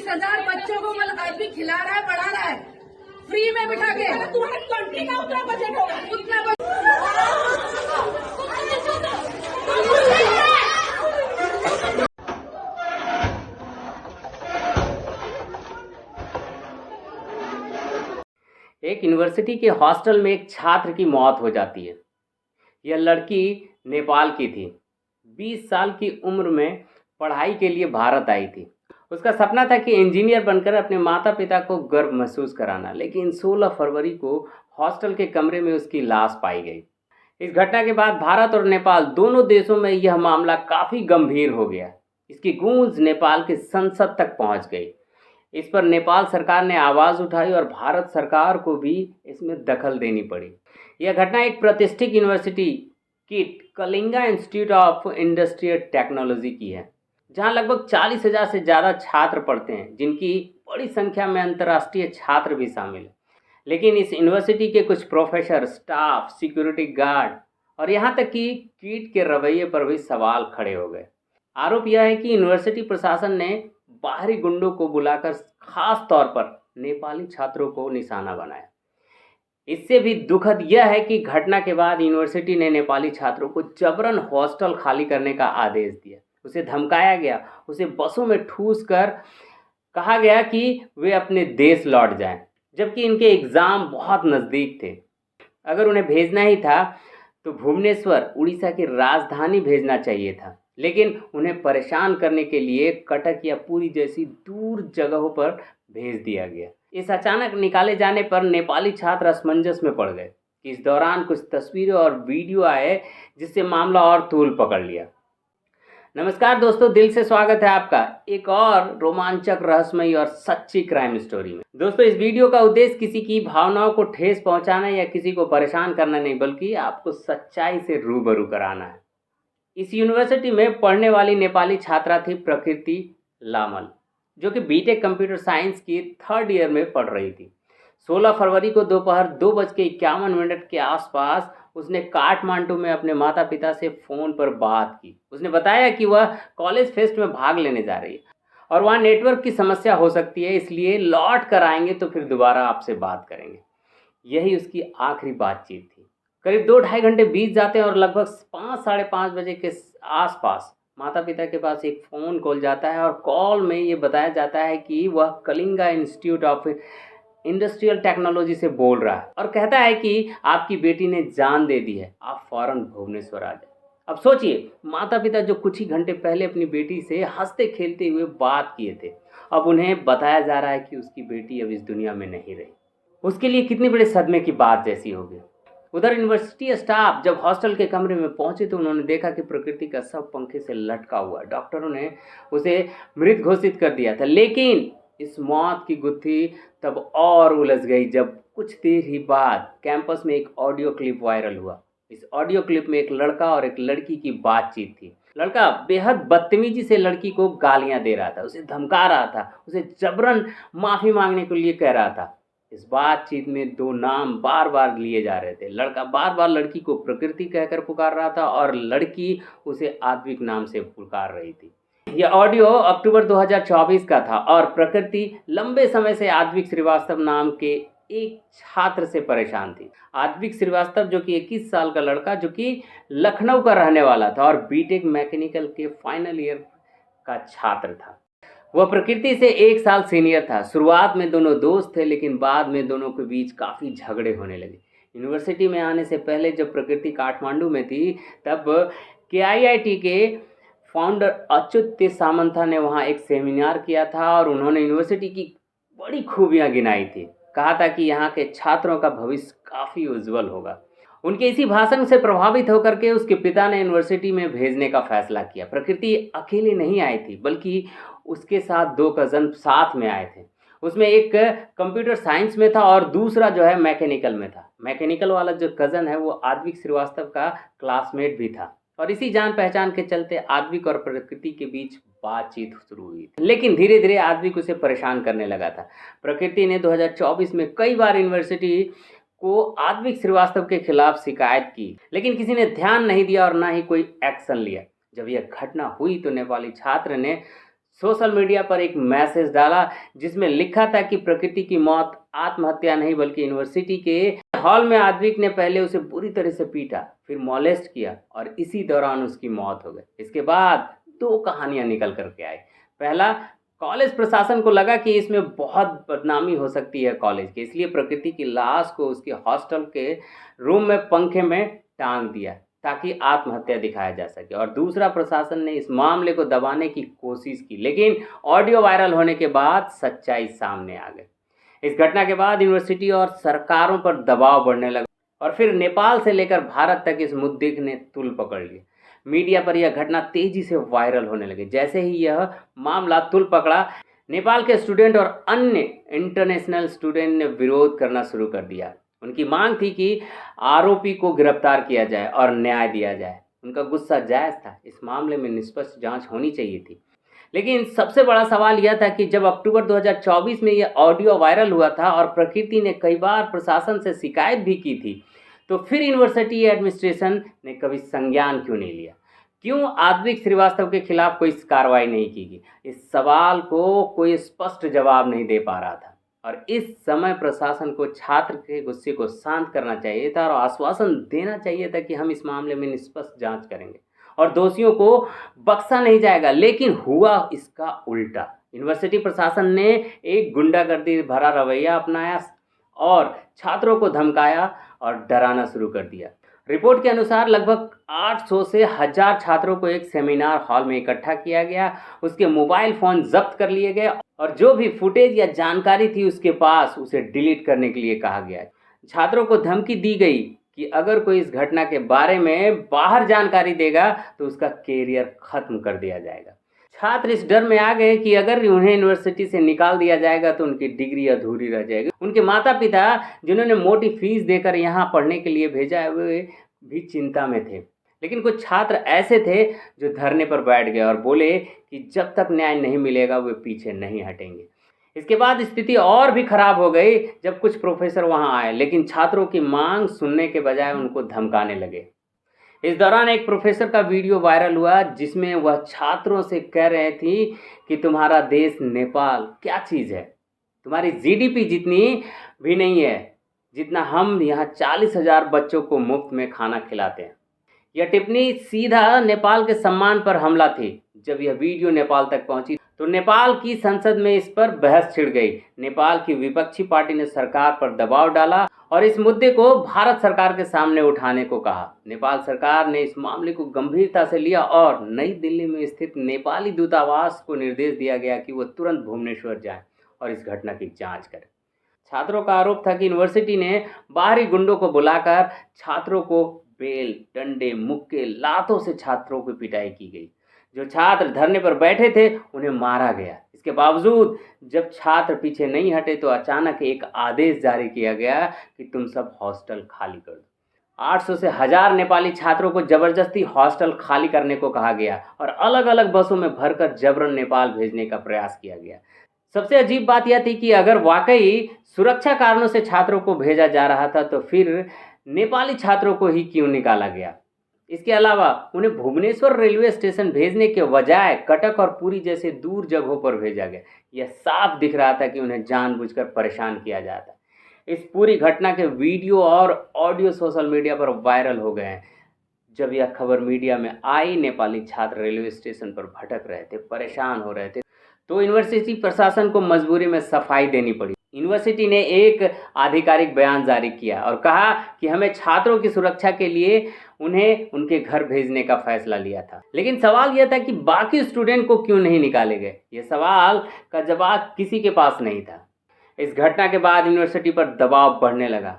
20,000 बच्चों को मतलब आदमी खिला रहा है, पढ़ा रहा है फ्री में बिठा के। तुम्हारे कंट्री का उतना बजट होगा, उतना एक यूनिवर्सिटी के हॉस्टल में एक छात्र की मौत हो जाती है। यह लड़की नेपाल की थी। 20 साल की उम्र में पढ़ाई के लिए भारत आई थी। उसका सपना था कि इंजीनियर बनकर अपने माता पिता को गर्व महसूस कराना, लेकिन 16 फरवरी को हॉस्टल के कमरे में उसकी लाश पाई गई। इस घटना के बाद भारत और नेपाल दोनों देशों में यह मामला काफ़ी गंभीर हो गया। इसकी गूंज नेपाल की संसद तक पहुंच गई। इस पर नेपाल सरकार ने आवाज़ उठाई और भारत सरकार को भी इसमें दखल देनी पड़ी। यह घटना एक प्रतिष्ठित university kit Kalinga institute of industrial technology की है, जहां लगभग 40,000 से ज़्यादा छात्र पढ़ते हैं, जिनकी बड़ी संख्या में अंतर्राष्ट्रीय छात्र भी शामिल हैं। लेकिन इस यूनिवर्सिटी के कुछ प्रोफेसर, स्टाफ, सिक्योरिटी गार्ड और यहाँ तक कि किट के रवैये पर भी सवाल खड़े हो गए। आरोप यह है कि यूनिवर्सिटी प्रशासन ने बाहरी गुंडों को बुलाकर खास तौर पर नेपाली छात्रों को निशाना बनाया। इससे भी दुखद यह है कि घटना के बाद यूनिवर्सिटी ने नेपाली छात्रों को जबरन हॉस्टल खाली करने का आदेश दिया। उसे धमकाया गया, उसे बसों में ठूस कर कहा गया कि वे अपने देश लौट जाएं, जबकि इनके एग्ज़ाम बहुत नज़दीक थे। अगर उन्हें भेजना ही था तो भुवनेश्वर, उड़ीसा की राजधानी भेजना चाहिए था, लेकिन उन्हें परेशान करने के लिए कटक या पुरी जैसी दूर जगहों पर भेज दिया गया। इस अचानक निकाले जाने पर नेपाली छात्र असमंजस में पड़ गए। इस दौरान कुछ तस्वीरें और वीडियो आए जिससे मामला और तूल पकड़ लिया। नमस्कार दोस्तों, दिल से स्वागत है आपका एक और रोमांचक, रहस्यमयी और सच्ची क्राइम स्टोरी में। दोस्तों, इस वीडियो का उद्देश्य किसी की भावनाओं को ठेस पहुंचाना या किसी को परेशान करना नहीं, बल्कि आपको सच्चाई से रूबरू कराना है। इस यूनिवर्सिटी में पढ़ने वाली नेपाली छात्रा थी प्रकृति लामल, जो कि बीटेक कंप्यूटर साइंस की 3rd ईयर में पढ़ रही थी। 16 फरवरी को दोपहर 2:51 के आसपास उसने काठमांडू में अपने माता पिता से फ़ोन पर बात की। उसने बताया कि वह कॉलेज फेस्ट में भाग लेने जा रही है और वहाँ नेटवर्क की समस्या हो सकती है, इसलिए लौट कर आएंगे तो फिर दोबारा आपसे बात करेंगे। यही उसकी आखिरी बातचीत थी। करीब 2-2.5 घंटे बीत जाते हैं और लगभग 5, साढ़े 5 बजे के आसपास माता पिता के पास एक फ़ोन कॉल जाता है और कॉल में ये बताया जाता है कि वह Kalinga institute of industrial technology से बोल रहा है और कहता है कि आपकी बेटी ने जान दे दी है, आप फ़ौरन भुवनेश्वर आ जाए। अब सोचिए, माता पिता जो कुछ ही घंटे पहले अपनी बेटी से हंसते खेलते हुए बात किए थे, अब उन्हें बताया जा रहा है कि उसकी बेटी अब इस दुनिया में नहीं रही। उसके लिए कितनी बड़े सदमे की बात जैसी होगी। उधर यूनिवर्सिटी स्टाफ जब हॉस्टल के कमरे में पहुंचे तो उन्होंने देखा कि प्रकृति का शव पंखे से लटका हुआ। डॉक्टरों ने उसे मृत घोषित कर दिया था, लेकिन इस मौत की गुत्थी तब और उलझ गई जब कुछ देर ही बाद कैंपस में एक ऑडियो क्लिप वायरल हुआ। इस ऑडियो क्लिप में एक लड़का और एक लड़की की बातचीत थी। लड़का बेहद बदतमीजी से लड़की को गालियां दे रहा था, उसे धमका रहा था, उसे जबरन माफ़ी मांगने के लिए कह रहा था। इस बातचीत में 2 नाम बार बार लिए जा रहे थे। लड़का बार बार लड़की को प्रकृति कहकर पुकार रहा था और लड़की उसे आद्विक नाम से पुकार रही थी। यह ऑडियो अक्टूबर 2024 का था और प्रकृति लंबे समय से आद्विक श्रीवास्तव नाम के एक छात्र से परेशान थी। आद्विक श्रीवास्तव, जो कि 21 साल का लड़का, जो कि लखनऊ का रहने वाला था और बीटेक मैकेनिकल के फाइनल ईयर का छात्र था। वह प्रकृति से 1 साल सीनियर था। शुरुआत में दोनों दोस्त थे, लेकिन बाद में दोनों के बीच काफ़ी झगड़े होने लगे। यूनिवर्सिटी में आने से पहले जब प्रकृति काठमांडू में थी, तब KIIT के फाउंडर अच्युत सामंथा ने वहाँ एक सेमिनार किया था और उन्होंने यूनिवर्सिटी की बड़ी खूबियाँ गिनाई थी। कहा था कि यहाँ के छात्रों का भविष्य काफ़ी उज्जवल होगा। उनके इसी भाषण से प्रभावित होकर के उसके पिता ने यूनिवर्सिटी में भेजने का फैसला किया। प्रकृति अकेले नहीं आई थी, बल्कि उसके साथ 2 कज़न साथ में आए थे। उसमें एक कंप्यूटर साइंस में था और दूसरा जो है मैकेनिकल में था। मैकेनिकल वाला जो कज़न है वो आद्विक श्रीवास्तव का क्लासमेट भी था और इसी जान पहचान के चलते आद्विक और प्रकृति के बीच बातचीत शुरू हुई। लेकिन धीरे धीरे आद्विक उसे परेशान करने लगा था। प्रकृति ने 2024 में कई बार यूनिवर्सिटी को आद्विक श्रीवास्तव के खिलाफ शिकायत की, लेकिन किसी ने ध्यान नहीं दिया और ना ही कोई एक्शन लिया। जब यह घटना हुई तो नेपाली छात्र ने सोशल मीडिया पर एक मैसेज डाला जिसमें लिखा था कि प्रकृति की मौत आत्महत्या नहीं बल्कि यूनिवर्सिटी के हॉल में आद्विक ने पहले उसे बुरी तरह से पीटा, फिर मॉलेस्ट किया और इसी दौरान उसकी मौत हो गई। इसके बाद दो कहानियां निकल करके आई। पहला, कॉलेज प्रशासन को लगा कि इसमें बहुत बदनामी हो सकती है कॉलेज की, इसलिए प्रकृति की लाश को उसके हॉस्टल के रूम में पंखे में टांग दिया ताकि आत्महत्या दिखाया जा सके। और दूसरा, प्रशासन ने इस मामले को दबाने की कोशिश की, लेकिन ऑडियो वायरल होने के बाद सच्चाई सामने आ गई। इस घटना के बाद यूनिवर्सिटी और सरकारों पर दबाव बढ़ने लगा और फिर नेपाल से लेकर भारत तक इस मुद्दे ने तूल पकड़ लिया। मीडिया पर यह घटना तेजी से वायरल होने लगी। जैसे ही यह मामला तूल पकड़ा, नेपाल के स्टूडेंट और अन्य इंटरनेशनल स्टूडेंट ने विरोध करना शुरू कर दिया। उनकी मांग थी कि आरोपी को गिरफ्तार किया जाए और न्याय दिया जाए। उनका गुस्सा जायज़ था, इस मामले में निष्पक्ष जांच होनी चाहिए थी। लेकिन सबसे बड़ा सवाल यह था कि जब अक्टूबर 2024 में यह ऑडियो वायरल हुआ था और प्रकृति ने कई बार प्रशासन से शिकायत भी की थी, तो फिर यूनिवर्सिटी एडमिनिस्ट्रेशन ने कभी संज्ञान क्यों नहीं लिया? क्यों आद्विक श्रीवास्तव के खिलाफ कोई कार्रवाई नहीं की गई? इस सवाल को कोई स्पष्ट जवाब नहीं दे पा रहा था और इस समय प्रशासन को छात्र के गुस्से को शांत करना चाहिए था और आश्वासन देना चाहिए था कि हम इस मामले में निष्पक्ष जांच करेंगे और दोषियों को बख्शा नहीं जाएगा। लेकिन हुआ इसका उल्टा। यूनिवर्सिटी प्रशासन ने एक गुंडागर्दी भरा रवैया अपनाया और छात्रों को धमकाया और डराना शुरू कर दिया। रिपोर्ट के अनुसार लगभग 800 से 1000 छात्रों को एक सेमिनार हॉल में इकट्ठा किया गया, उसके मोबाइल फ़ोन जब्त कर लिए गए और जो भी फुटेज या जानकारी थी उसके पास उसे डिलीट करने के लिए कहा गया। छात्रों को धमकी दी गई कि अगर कोई इस घटना के बारे में बाहर जानकारी देगा तो उसका कैरियर खत्म कर दिया जाएगा। छात्र इस डर में आ गए कि अगर उन्हें यूनिवर्सिटी से निकाल दिया जाएगा तो उनकी डिग्री अधूरी रह जाएगी। उनके माता पिता जिन्होंने मोटी फीस देकर यहाँ पढ़ने के लिए भेजा है वे भी चिंता में थे। लेकिन कुछ छात्र ऐसे थे जो धरने पर बैठ गए और बोले कि जब तक न्याय नहीं मिलेगा वे पीछे नहीं हटेंगे। इसके बाद स्थिति और भी खराब हो गई जब कुछ प्रोफेसर वहां आए, लेकिन छात्रों की मांग सुनने के बजाय उनको धमकाने लगे। इस दौरान एक प्रोफेसर का वीडियो वायरल हुआ जिसमें वह छात्रों से कह रहे थी कि तुम्हारा देश नेपाल क्या चीज़ है, तुम्हारी जीडीपी जितनी भी नहीं है जितना हम यहाँ 40,000 बच्चों को मुफ्त में खाना खिलाते हैं। यह टिप्पणी सीधा नेपाल के सम्मान पर हमला थी। जब यह वीडियो नेपाल तक पहुंची तो नेपाल की संसद में इस पर बहस छिड़ गई। नेपाल की विपक्षी पार्टी ने सरकार पर दबाव डाला और इस मुद्दे को भारत सरकार के सामने उठाने को कहा। नेपाल सरकार ने इस मामले को गंभीरता से लिया और नई दिल्ली में स्थित नेपाली दूतावास को निर्देश दिया गया कि वो तुरंत भुवनेश्वर जाएं और इस घटना की जांच करें। छात्रों का आरोप था कि यूनिवर्सिटी ने बाहरी गुंडों को बुलाकर छात्रों को बेल, डंडे, मुक्के, लातों से छात्रों की पिटाई की गई। जो छात्र धरने पर बैठे थे उन्हें मारा गया। इसके बावजूद जब छात्र पीछे नहीं हटे तो अचानक एक आदेश जारी किया गया कि तुम सब हॉस्टल खाली कर दो। 800 से 1000 नेपाली छात्रों को जबरदस्ती हॉस्टल खाली करने को कहा गया और अलग अलग बसों में भरकर जबरन नेपाल भेजने का प्रयास किया गया। सबसे अजीब बात यह थी कि अगर वाकई सुरक्षा कारणों से छात्रों को भेजा जा रहा था तो फिर नेपाली छात्रों को ही क्यों निकाला गया? इसके अलावा उन्हें भुवनेश्वर रेलवे स्टेशन भेजने के बजाय कटक और पुरी जैसे दूर जगहों पर भेजा गया। यह साफ दिख रहा था कि उन्हें जानबूझकर परेशान किया जाता। इस पूरी घटना के वीडियो और ऑडियो सोशल मीडिया पर वायरल हो गए हैं। जब यह खबर मीडिया में आई, नेपाली छात्र रेलवे स्टेशन पर भटक रहे थे, परेशान हो रहे थे, तो यूनिवर्सिटी प्रशासन को मजबूरी में सफाई देनी पड़ी। यूनिवर्सिटी ने एक आधिकारिक बयान जारी किया और कहा कि हमें छात्रों की सुरक्षा के लिए उन्हें उनके घर भेजने का फैसला लिया था। लेकिन सवाल यह था कि बाकी स्टूडेंट को क्यों नहीं निकाले गए? यह सवाल का जवाब किसी के पास नहीं था। इस घटना के बाद यूनिवर्सिटी पर दबाव बढ़ने लगा।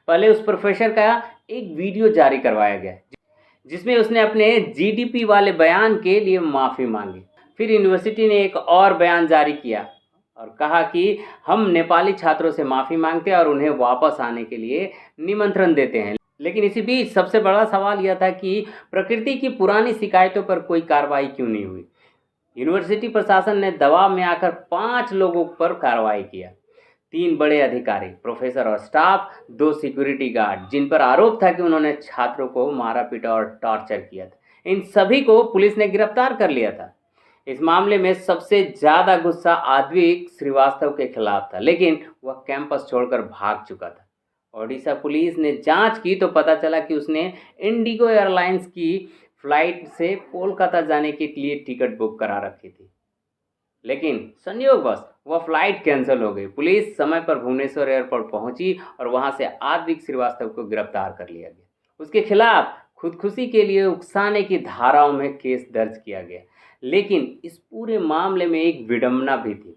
पहले उस प्रोफेसर का एक वीडियो जारी करवाया गया जिसमें उसने अपने जीडीपी वाले बयान के लिए माफ़ी मांगी। फिर यूनिवर्सिटी ने एक और बयान जारी किया और कहा कि हम नेपाली छात्रों से माफ़ी मांगते हैं और उन्हें वापस आने के लिए निमंत्रण देते हैं। लेकिन इसी बीच सबसे बड़ा सवाल यह था कि प्रकृति की पुरानी शिकायतों पर कोई कार्रवाई क्यों नहीं हुई। यूनिवर्सिटी प्रशासन ने दबाव में आकर 5 लोगों पर कार्रवाई किया। 3 बड़े अधिकारी, प्रोफेसर और स्टाफ, 2 सिक्योरिटी गार्ड, जिन पर आरोप था कि उन्होंने छात्रों को मारा पीटा और टॉर्चर किया था। इन सभी को पुलिस ने गिरफ्तार कर लिया था। इस मामले में सबसे ज़्यादा गुस्सा आद्विक श्रीवास्तव के खिलाफ था, लेकिन वह कैंपस छोड़कर भाग चुका था। ओडिशा पुलिस ने जांच की तो पता चला कि उसने इंडिगो एयरलाइंस की फ्लाइट से कोलकाता जाने के लिए टिकट बुक करा रखी थी, लेकिन संयोगवश वह फ्लाइट कैंसिल हो गई। पुलिस समय पर भुवनेश्वर एयरपोर्ट पहुंची और वहां से आद्विक श्रीवास्तव को गिरफ्तार कर लिया गया। उसके खिलाफ खुदकुशी के लिए उकसाने की धाराओं में केस दर्ज किया गया, लेकिन इस पूरे मामले में एक विडंबना भी थी।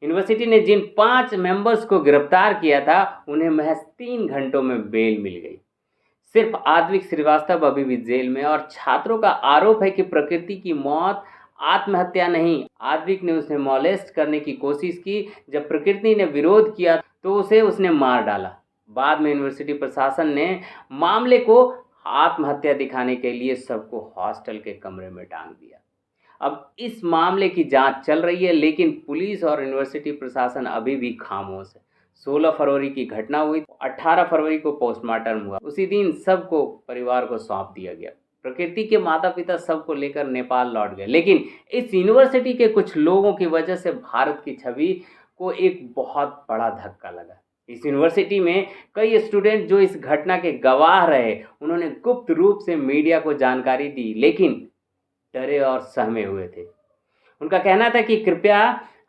यूनिवर्सिटी ने जिन 5 मेंबर्स को गिरफ्तार किया था उन्हें महज 3 घंटों में बेल मिल गई। सिर्फ आद्विक श्रीवास्तव अभी भी जेल में, और छात्रों का आरोप है कि प्रकृति की मौत आत्महत्या नहीं, आद्विक ने उसे मॉलेस्ट करने की कोशिश की। जब प्रकृति ने विरोध किया तो उसने मार डाला। बाद में यूनिवर्सिटी प्रशासन ने मामले को आत्महत्या दिखाने के लिए सबको हॉस्टल के कमरे में टांग दिया। अब इस मामले की जांच चल रही है, लेकिन पुलिस और यूनिवर्सिटी प्रशासन अभी भी खामोश है। 16 फरवरी की घटना हुई, 18 फरवरी को पोस्टमार्टम हुआ। उसी दिन सबको परिवार को सौंप दिया गया। प्रकृति के माता पिता सबको लेकर नेपाल लौट गए, लेकिन इस यूनिवर्सिटी के कुछ लोगों की वजह से भारत की छवि को एक बहुत बड़ा धक्का लगा। इस यूनिवर्सिटी में कई स्टूडेंट जो इस घटना के गवाह रहे, उन्होंने गुप्त रूप से मीडिया को जानकारी दी, लेकिन डरे और सहमे हुए थे। उनका कहना था कि कृपया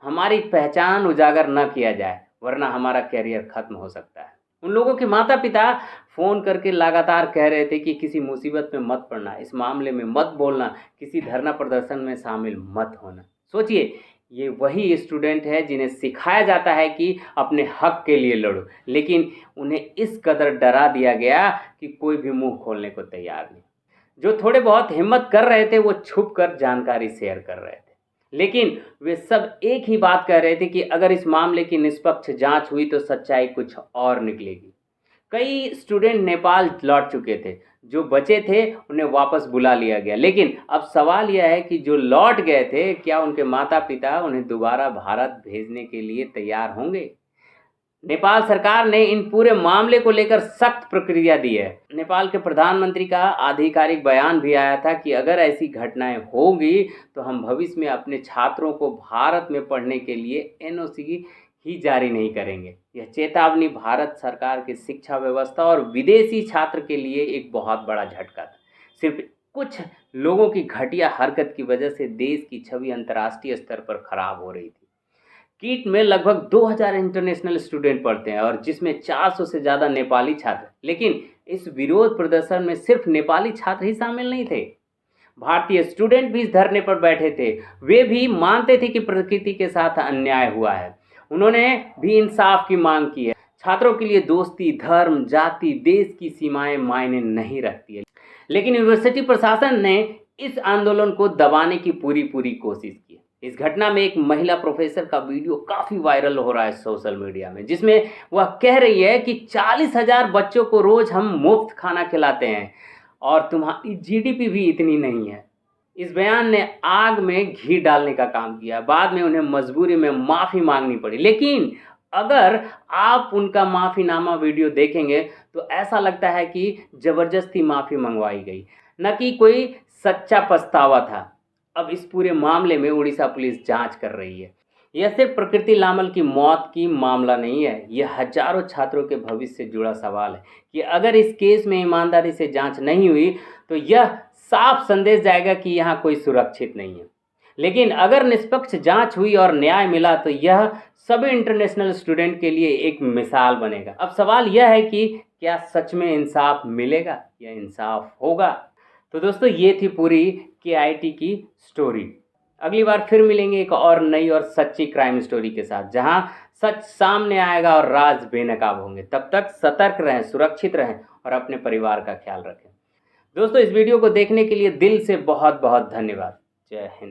हमारी पहचान उजागर न किया जाए, वरना हमारा कैरियर खत्म हो सकता है। उन लोगों के माता पिता फ़ोन करके लगातार कह रहे थे कि किसी मुसीबत में मत पड़ना, इस मामले में मत बोलना, किसी धरना प्रदर्शन में शामिल मत होना। सोचिए, ये वही स्टूडेंट है जिन्हें सिखाया जाता है कि अपने हक के लिए लड़ो, लेकिन उन्हें इस कदर डरा दिया गया कि कोई भी मुंह खोलने को तैयार नहीं। जो थोड़े बहुत हिम्मत कर रहे थे वो छुप कर जानकारी शेयर कर रहे थे, लेकिन वे सब एक ही बात कह रहे थे कि अगर इस मामले की निष्पक्ष जांच हुई तो सच्चाई कुछ और निकलेगी। कई स्टूडेंट नेपाल लौट चुके थे, जो बचे थे उन्हें वापस बुला लिया गया, लेकिन अब सवाल यह है कि जो लौट गए थे, क्या उनके माता पिता उन्हें दोबारा भारत भेजने के लिए तैयार होंगे? नेपाल सरकार ने इन पूरे मामले को लेकर सख्त प्रतिक्रिया दी है। नेपाल के प्रधानमंत्री का आधिकारिक बयान भी आया था कि अगर ऐसी घटनाएं होगी तो हम भविष्य में अपने छात्रों को भारत में पढ़ने के लिए एनओसी ही जारी नहीं करेंगे। यह चेतावनी भारत सरकार की शिक्षा व्यवस्था और विदेशी छात्र के लिए एक बहुत बड़ा झटका था। सिर्फ कुछ लोगों की घटिया हरकत की वजह से देश की छवि अंतर्राष्ट्रीय स्तर पर खराब हो रही थी। कीट में लगभग 2000 इंटरनेशनल स्टूडेंट पढ़ते हैं, और जिसमें 400 से ज़्यादा नेपाली छात्र। लेकिन इस विरोध प्रदर्शन में सिर्फ नेपाली छात्र ही शामिल नहीं थे, भारतीय स्टूडेंट भी इस धरने पर बैठे थे। वे भी मानते थे कि प्रकृति के साथ अन्याय हुआ है। उन्होंने भी इंसाफ की मांग की है। छात्रों के लिए दोस्ती, धर्म, जाति, देश की सीमाएं मायने नहीं रखती है, लेकिन यूनिवर्सिटी प्रशासन ने इस आंदोलन को दबाने की पूरी कोशिश की। इस घटना में एक महिला प्रोफेसर का वीडियो काफ़ी वायरल हो रहा है सोशल मीडिया में, जिसमें वह कह रही है कि 40,000 बच्चों को रोज़ हम मुफ्त खाना खिलाते हैं और तुम्हारी जीडीपी भी इतनी नहीं है। इस बयान ने आग में घी डालने का काम किया। बाद में उन्हें मजबूरी में माफ़ी मांगनी पड़ी, लेकिन अगर आप उनका माफ़ीनामा वीडियो देखेंगे तो ऐसा लगता है कि ज़बरदस्ती माफ़ी मंगवाई गई, न कि कोई सच्चा पछतावा था। अब इस पूरे मामले में उड़ीसा पुलिस जांच कर रही है। यह सिर्फ प्रकृति लामल की मौत की मामला नहीं है, यह हजारों छात्रों के भविष्य से जुड़ा सवाल है कि अगर इस केस में ईमानदारी से जांच नहीं हुई तो यह साफ संदेश जाएगा कि यहाँ कोई सुरक्षित नहीं है। लेकिन अगर निष्पक्ष जांच हुई और न्याय मिला तो यह सभी इंटरनेशनल स्टूडेंट के लिए एक मिसाल बनेगा। अब सवाल यह है कि क्या सच में इंसाफ मिलेगा या इंसाफ होगा? तो दोस्तों, ये थी पूरी KIT की स्टोरी। अगली बार फिर मिलेंगे एक और नई और सच्ची क्राइम स्टोरी के साथ, जहां सच सामने आएगा और राज बेनकाब होंगे। तब तक सतर्क रहें, सुरक्षित रहें और अपने परिवार का ख्याल रखें। दोस्तों, इस वीडियो को देखने के लिए दिल से बहुत बहुत धन्यवाद। जय हिंद।